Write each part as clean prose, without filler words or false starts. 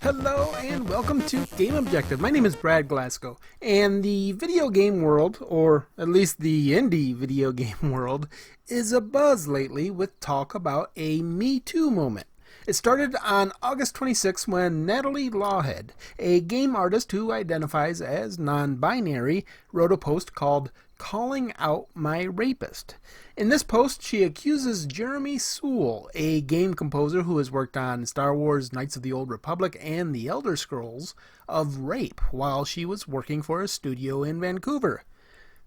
Hello and welcome to Game Objective. My name is Brad Glasgow, and the video game world, or at least the indie video game world, is abuzz lately with talk about a Me Too moment. It started on August 26 when Natalie Lawhead, a game artist who identifies as non-binary, wrote a post called "Calling Out My Rapist." In this post, she accuses Jeremy Soule, a game composer who has worked on Star Wars Knights of the Old Republic and The Elder Scrolls, of rape while she was working for a studio in Vancouver.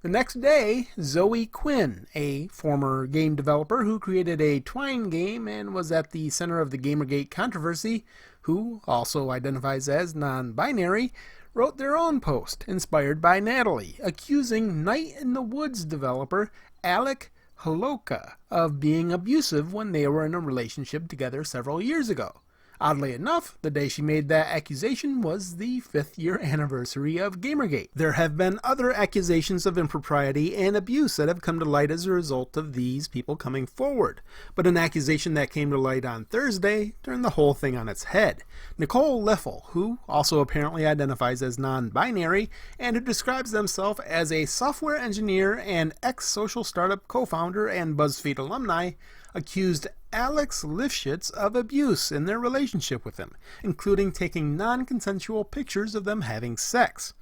The next day, Zoe Quinn, a former game developer who created a Twine game and was at the center of the Gamergate controversy, who also identifies as non-binary, wrote their own post, inspired by Natalie, accusing Night in the Woods developer Alec Holowka of being abusive when they were in a relationship together several years ago. Oddly enough, the day she made that accusation was the 5th year anniversary of Gamergate. There have been other accusations of impropriety and abuse that have come to light as a result of these people coming forward. But an accusation that came to light on Thursday turned the whole thing on its head. Nicole Leffel, who also apparently identifies as non-binary and who describes themselves as a software engineer and ex-social startup co-founder and BuzzFeed alumni, accused Alex Lifshitz of abuse in their relationship with him, including taking non-consensual pictures of them having sex.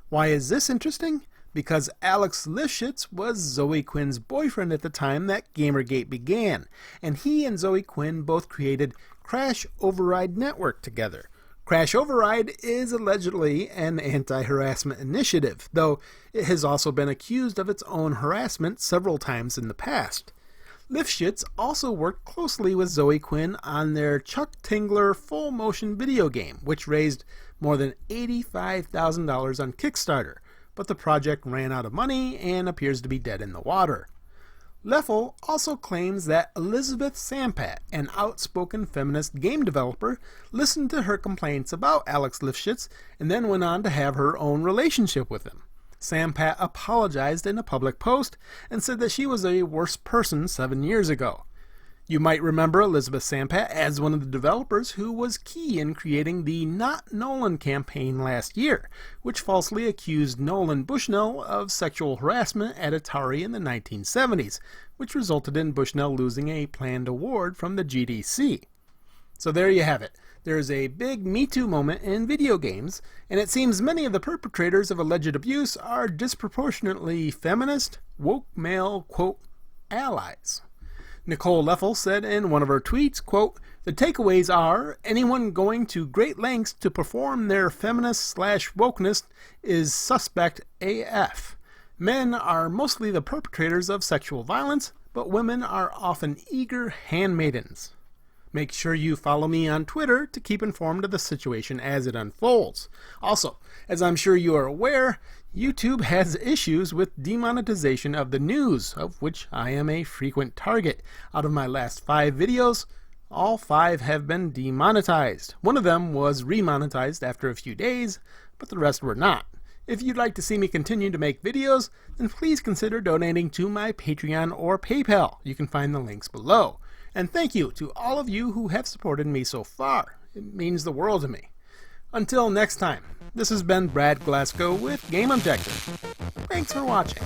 Why is this interesting? Because Alex Lifshitz was Zoe Quinn's boyfriend at the time that Gamergate began, and he and Zoe Quinn both created Crash Override Network together. Crash Override is allegedly an anti-harassment initiative, though it has also been accused of its own harassment several times in the past. Lifshitz also worked closely with Zoe Quinn on their Chuck Tingler full-motion video game, which raised more than $85,000 on Kickstarter, but the project ran out of money and appears to be dead in the water. Leffel also claims that Elizabeth Sampat, an outspoken feminist game developer, listened to her complaints about Alex Lifshitz and then went on to have her own relationship with him. Sampat apologized in a public post and said that she was a worse person 7 years ago. You might remember Elizabeth Sampat as one of the developers who was key in creating the Not Nolan campaign last year, which falsely accused Nolan Bushnell of sexual harassment at Atari in the 1970s, which resulted in Bushnell losing a planned award from the GDC. So there you have it. There is a big Me Too moment in video games, and it seems many of the perpetrators of alleged abuse are disproportionately feminist, woke male, quote, allies. Nicole Leffel said in one of her tweets, quote, "The takeaways are, anyone going to great lengths to perform their feminist/wokeness is suspect AF. Men are mostly the perpetrators of sexual violence, but women are often eager handmaidens." Make sure you follow me on Twitter to keep informed of the situation as it unfolds. Also, as I'm sure you are aware, YouTube has issues with demonetization of the news, of which I am a frequent target. Out of my last 5 videos, all 5 have been demonetized. One of them was remonetized after a few days, but the rest were not. If you'd like to see me continue to make videos, then please consider donating to my Patreon or PayPal. You can find the links below. And thank you to all of you who have supported me so far. It means the world to me. Until next time, this has been Brad Glasgow with Game Objective. Thanks for watching.